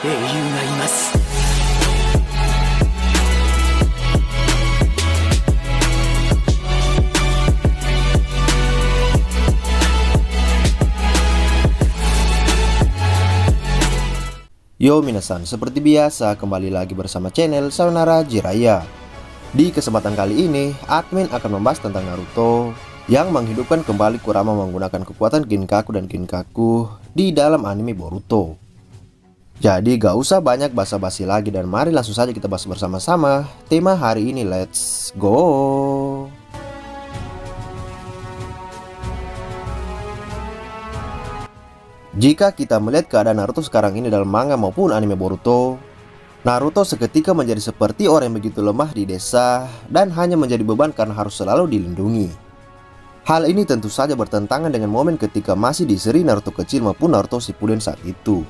英雄がいます。 Yo minasan, seperti biasa kembali lagi bersama channel Sayonara Jiraiya. Di kesempatan kali ini, admin akan membahas tentang Naruto yang menghidupkan kembali Kurama menggunakan kekuatan Ginkaku dan Ginkaku di dalam anime Boruto. Jadi gak usah banyak basa-basi lagi dan mari langsung saja kita bahas bersama-sama tema hari ini, let's go! Jika kita melihat keadaan Naruto sekarang ini dalam manga maupun anime Boruto, Naruto seketika menjadi seperti orang yang begitu lemah di desa dan hanya menjadi beban karena harus selalu dilindungi. Hal ini tentu saja bertentangan dengan momen ketika masih di seri Naruto kecil maupun Naruto Shippuden saat itu.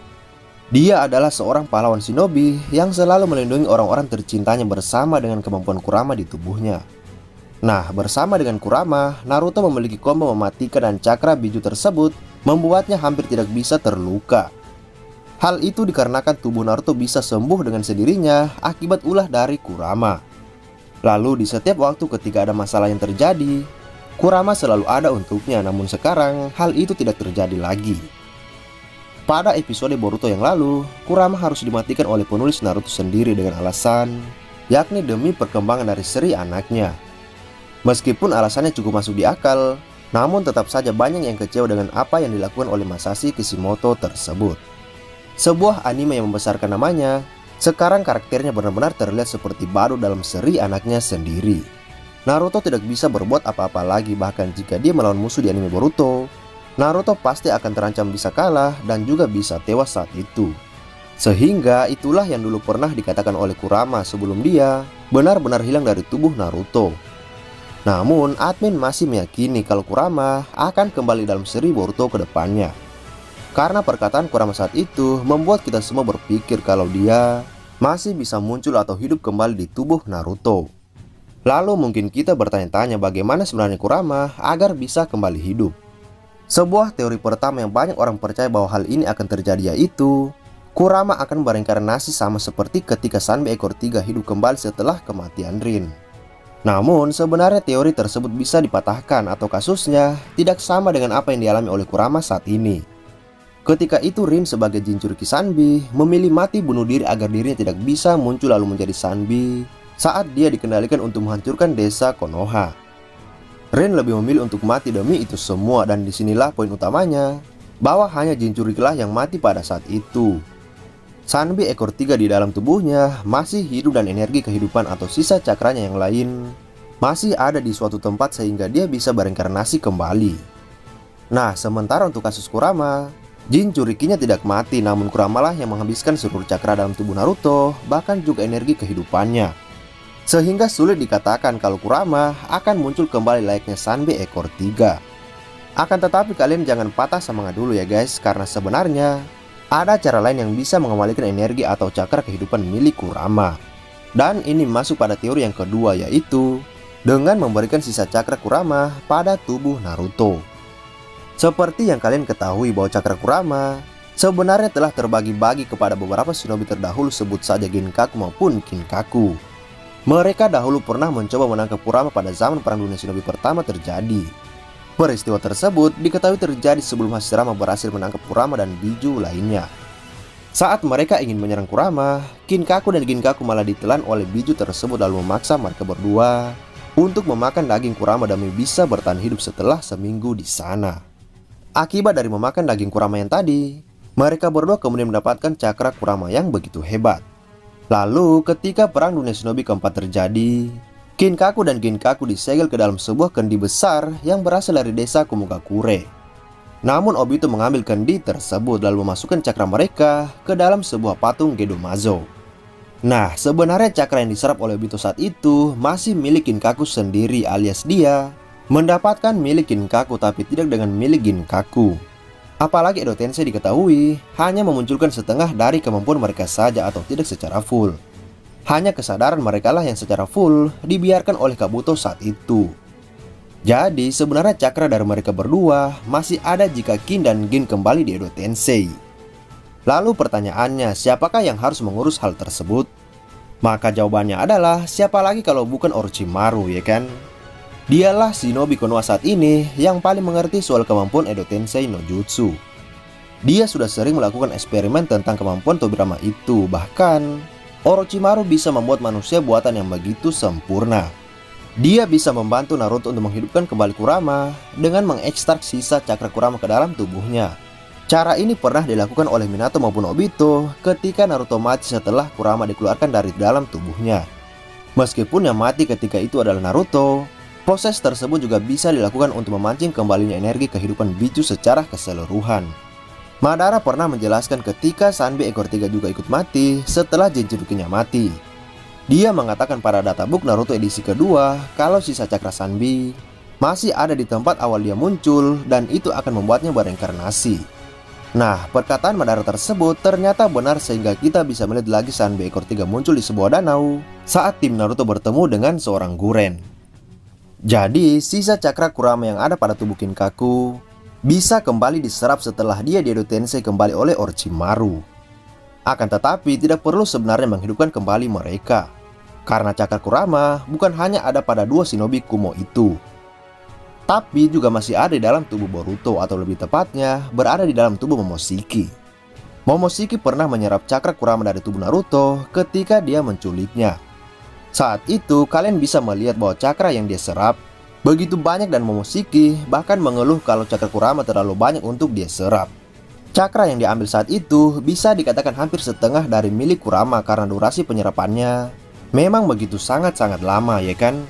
Dia adalah seorang pahlawan shinobi yang selalu melindungi orang-orang tercintanya bersama dengan kemampuan Kurama di tubuhnya. Nah, bersama dengan Kurama, Naruto memiliki combo mematikan dan cakra biju tersebut membuatnya hampir tidak bisa terluka. Hal itu dikarenakan tubuh Naruto bisa sembuh dengan sendirinya akibat ulah dari Kurama. Lalu di setiap waktu ketika ada masalah yang terjadi, Kurama selalu ada untuknya, namun sekarang hal itu tidak terjadi lagi. Pada episode Boruto yang lalu, Kurama harus dimatikan oleh penulis Naruto sendiri dengan alasan yakni demi perkembangan dari seri anaknya. Meskipun alasannya cukup masuk di akal, namun tetap saja banyak yang kecewa dengan apa yang dilakukan oleh Masashi Kishimoto tersebut. Sebuah anime yang membesarkan namanya, sekarang karakternya benar-benar terlihat seperti baru dalam seri anaknya sendiri. Naruto tidak bisa berbuat apa-apa lagi, bahkan jika dia melawan musuh di anime Boruto, Naruto pasti akan terancam bisa kalah dan juga bisa tewas saat itu. Sehingga itulah yang dulu pernah dikatakan oleh Kurama sebelum dia benar-benar hilang dari tubuh Naruto. Namun, admin masih meyakini kalau Kurama akan kembali dalam seri Boruto ke depannya. Karena perkataan Kurama saat itu membuat kita semua berpikir kalau dia masih bisa muncul atau hidup kembali di tubuh Naruto. Lalu mungkin kita bertanya-tanya bagaimana sebenarnya Kurama agar bisa kembali hidup. Sebuah teori pertama yang banyak orang percaya bahwa hal ini akan terjadi yaitu Kurama akan bereinkarnasi sama seperti ketika Sanbe ekor 3 hidup kembali setelah kematian Rin. Namun sebenarnya teori tersebut bisa dipatahkan atau kasusnya tidak sama dengan apa yang dialami oleh Kurama saat ini. Ketika itu Rin sebagai Jinchuriki Sanbi memilih mati bunuh diri agar dirinya tidak bisa muncul lalu menjadi Sanbi saat dia dikendalikan untuk menghancurkan desa Konoha. Rin lebih memilih untuk mati demi itu semua dan disinilah poin utamanya bahwa hanya Jinchuriki lah yang mati pada saat itu. Sanbi ekor 3 di dalam tubuhnya masih hidup dan energi kehidupan atau sisa cakranya yang lain masih ada di suatu tempat sehingga dia bisa bereinkarnasi kembali. Nah, sementara untuk kasus Kurama, Jinchurikinya tidak mati, namun Kurama lah yang menghabiskan seluruh cakra dalam tubuh Naruto, bahkan juga energi kehidupannya. Sehingga sulit dikatakan kalau Kurama akan muncul kembali layaknya Sanbi ekor 3. Akan tetapi kalian jangan patah semangat dulu ya guys, karena sebenarnya ada cara lain yang bisa mengembalikan energi atau cakra kehidupan milik Kurama. Dan ini masuk pada teori yang kedua, yaitu dengan memberikan sisa cakra Kurama pada tubuh Naruto. Seperti yang kalian ketahui bahwa cakra Kurama sebenarnya telah terbagi-bagi kepada beberapa shinobi terdahulu, sebut saja Ginkaku maupun Kinkaku. Mereka dahulu pernah mencoba menangkap Kurama pada zaman Perang Dunia Shinobi pertama terjadi. Peristiwa tersebut diketahui terjadi sebelum Hashirama berhasil menangkap Kurama dan biju lainnya. Saat mereka ingin menyerang Kurama, Kinkaku dan Ginkaku malah ditelan oleh biju tersebut lalu memaksa mereka berdua untuk memakan daging Kurama demi bisa bertahan hidup setelah seminggu di sana. Akibat dari memakan daging Kurama yang tadi, mereka berdua kemudian mendapatkan cakra Kurama yang begitu hebat. Lalu ketika Perang Dunia Shinobi keempat terjadi, Kinkaku dan Ginkaku disegel ke dalam sebuah kendi besar yang berasal dari desa Kumogakure. Namun Obito mengambil kendi tersebut lalu memasukkan cakra mereka ke dalam sebuah patung Gedomazo. Nah, sebenarnya cakra yang diserap oleh Obito saat itu masih milik Kinkaku sendiri, alias dia mendapatkan milik Ginkaku tapi tidak dengan milik Ginkaku. Apalagi Edo Tensei diketahui hanya memunculkan setengah dari kemampuan mereka saja atau tidak secara full. Hanya kesadaran mereka lah yang secara full dibiarkan oleh Kabuto saat itu. Jadi sebenarnya cakra dari mereka berdua masih ada jika Kin dan Gin kembali di Edo Tensei. Lalu pertanyaannya, siapakah yang harus mengurus hal tersebut? Maka jawabannya adalah siapa lagi kalau bukan Orochimaru, ya kan? Dialah shinobi Konoha saat ini yang paling mengerti soal kemampuan Edo Tensei no Jutsu. Dia sudah sering melakukan eksperimen tentang kemampuan Tobirama itu. Bahkan Orochimaru bisa membuat manusia buatan yang begitu sempurna. Dia bisa membantu Naruto untuk menghidupkan kembali Kurama dengan mengekstrak sisa cakra Kurama ke dalam tubuhnya. Cara ini pernah dilakukan oleh Minato maupun Obito ketika Naruto mati setelah Kurama dikeluarkan dari dalam tubuhnya. Meskipun yang mati ketika itu adalah Naruto, proses tersebut juga bisa dilakukan untuk memancing kembalinya energi kehidupan Bichu secara keseluruhan. Madara pernah menjelaskan ketika Sanbi ekor 3 juga ikut mati setelah Jinchurukinya mati. Dia mengatakan pada databook Naruto edisi kedua kalau sisa cakra Sanbi masih ada di tempat awal dia muncul dan itu akan membuatnya bereinkarnasi. Nah, perkataan Madara tersebut ternyata benar sehingga kita bisa melihat lagi Sanbi ekor 3 muncul di sebuah danau saat tim Naruto bertemu dengan seorang Guren. Jadi, sisa cakra Kurama yang ada pada tubuh Kinkaku bisa kembali diserap setelah dia di Edo Tensei kembali oleh Orochimaru. Akan tetapi, tidak perlu sebenarnya menghidupkan kembali mereka, karena cakra Kurama bukan hanya ada pada dua shinobi Kumo itu, tapi juga masih ada di dalam tubuh Boruto, atau lebih tepatnya berada di dalam tubuh Momoshiki. Momoshiki pernah menyerap cakra Kurama dari tubuh Naruto ketika dia menculiknya. Saat itu kalian bisa melihat bahwa cakra yang dia serap begitu banyak dan Momoshiki bahkan mengeluh kalau cakra Kurama terlalu banyak untuk dia serap. Cakra yang diambil saat itu bisa dikatakan hampir setengah dari milik Kurama karena durasi penyerapannya memang begitu sangat-sangat lama, ya kan?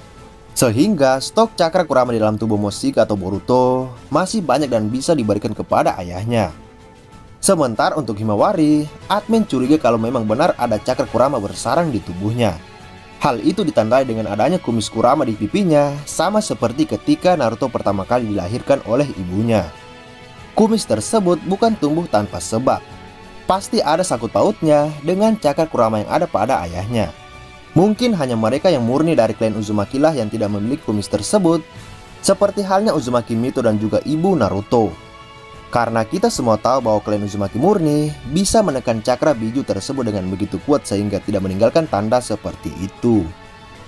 Sehingga stok cakra Kurama di dalam tubuh Momoshiki atau Boruto masih banyak dan bisa diberikan kepada ayahnya. Sementara untuk Himawari, admin curiga kalau memang benar ada cakra Kurama bersarang di tubuhnya. Hal itu ditandai dengan adanya kumis Kurama di pipinya, sama seperti ketika Naruto pertama kali dilahirkan oleh ibunya. Kumis tersebut bukan tumbuh tanpa sebab. Pasti ada sangkut pautnya dengan cakra Kurama yang ada pada ayahnya. Mungkin hanya mereka yang murni dari klan Uzumaki lah yang tidak memiliki kumis tersebut, seperti halnya Uzumaki Mito dan juga ibu Naruto. Karena kita semua tahu bahwa klan Uzumaki murni bisa menekan cakra Biju tersebut dengan begitu kuat sehingga tidak meninggalkan tanda seperti itu.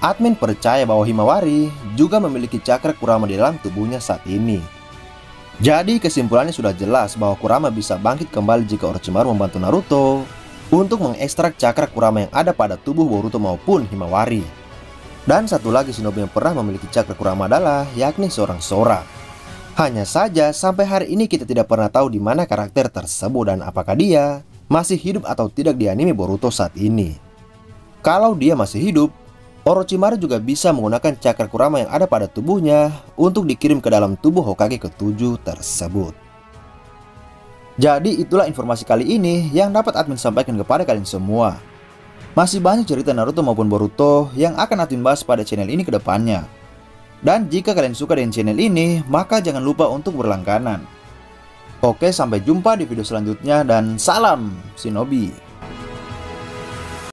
Admin percaya bahwa Himawari juga memiliki cakra Kurama di dalam tubuhnya saat ini. Jadi kesimpulannya sudah jelas bahwa Kurama bisa bangkit kembali jika Orochimaru membantu Naruto untuk mengekstrak cakra Kurama yang ada pada tubuh Boruto maupun Himawari. Dan satu lagi shinobi yang pernah memiliki cakra Kurama adalah yakni seorang Sora. Hanya saja sampai hari ini kita tidak pernah tahu di mana karakter tersebut dan apakah dia masih hidup atau tidak di anime Boruto saat ini. Kalau dia masih hidup, Orochimaru juga bisa menggunakan cakra Kurama yang ada pada tubuhnya untuk dikirim ke dalam tubuh Hokage ke-7 tersebut. Jadi itulah informasi kali ini yang dapat admin sampaikan kepada kalian semua. Masih banyak cerita Naruto maupun Boruto yang akan admin bahas pada channel ini ke depannya. Dan jika kalian suka dengan channel ini, maka jangan lupa untuk berlangganan. Oke, sampai jumpa di video selanjutnya dan salam Shinobi.